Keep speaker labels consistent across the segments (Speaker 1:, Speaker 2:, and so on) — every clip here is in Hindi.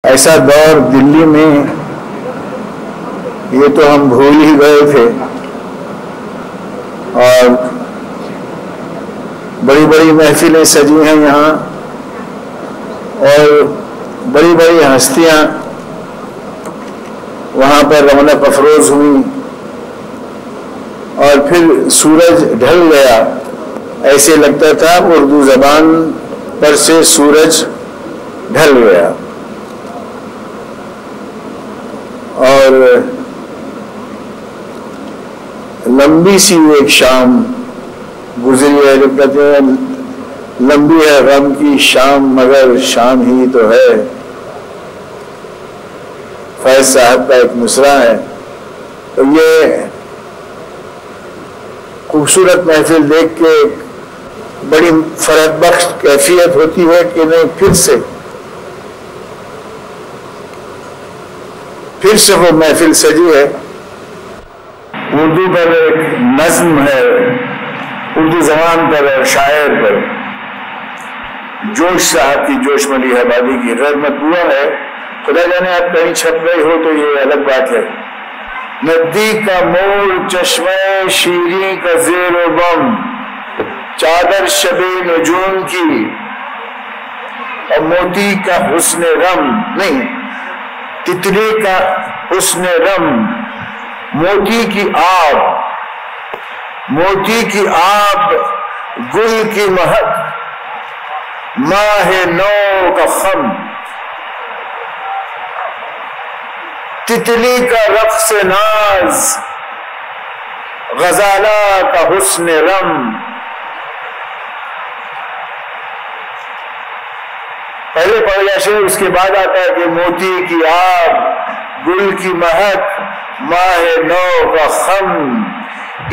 Speaker 1: ऐसा दौर दिल्ली में ये तो हम भूल ही गए थे और बड़ी बड़ी महफिलें सजी हैं यहाँ और बड़ी बड़ी हस्तियाँ वहाँ पर रौनक अफरोज हुई और फिर सूरज ढल गया। ऐसे लगता था उर्दू ज़बान पर से सूरज ढल गया और लंबी सी एक शाम गुजरी है। जब कहते हैं लंबी है गम की शाम मगर शाम ही तो है, फैज साहब का एक मिसरा है। तो ये खूबसूरत महफिल देख के बड़ी फरहत बख्श कैफियत होती है कि नहीं फिर से वो महफिल सजी है। उर्दू पर एक नज्म है, उर्दू ज़बान पर और शायर पर जोश साहब की जोशमली आबादी की रहमतुल्लाह है। खुदा जाने आप कहीं छप गए हो तो ये अलग बात है। नदी का मोर चश्मे शीरी का ज़ेर बम, चादर शबे नजूम की और मोती का हुस्न रम, नहीं तितली का हुस्न रम, मोती की आब गुल की महक, माहे नौ का खम, तितली का रक्स नाज, गजाला का हुस्न रम। पहले पढ़ गया शेर, उसके बाद आता है कि मोती की आब गुल की महक माहे नौ का खम,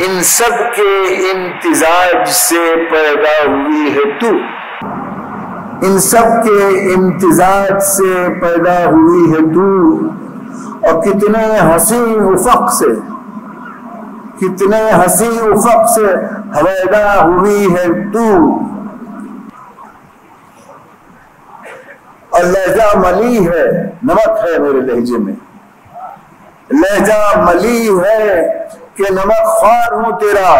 Speaker 1: इन सब के इम्तिजाज से पैदा हुई है तू, इन सब के इम्तिजाज से पैदा हुई है तू, और कितने हसी उफक से, कितने हसी उफक से हवैदा हुई है तू। और लहजा मली है, नमक है मेरे लहजे में, लहजा मली है कि नमक ख्वार हूं तेरा,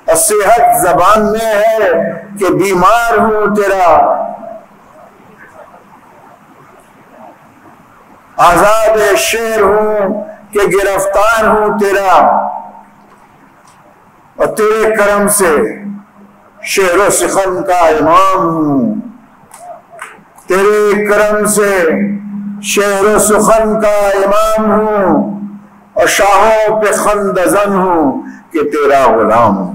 Speaker 1: और सेहत जबान में है कि बीमार हूं तेरा। आजाद शेर हूं कि गिरफ्तार हूं तेरा, और तेरे करम से शेरो सिखन का इमाम हूं, तेरे करम से शेरो सुखन का इमाम हूं, और शाहों पे खंदजन हूं कि तेरा गुलाम हूं।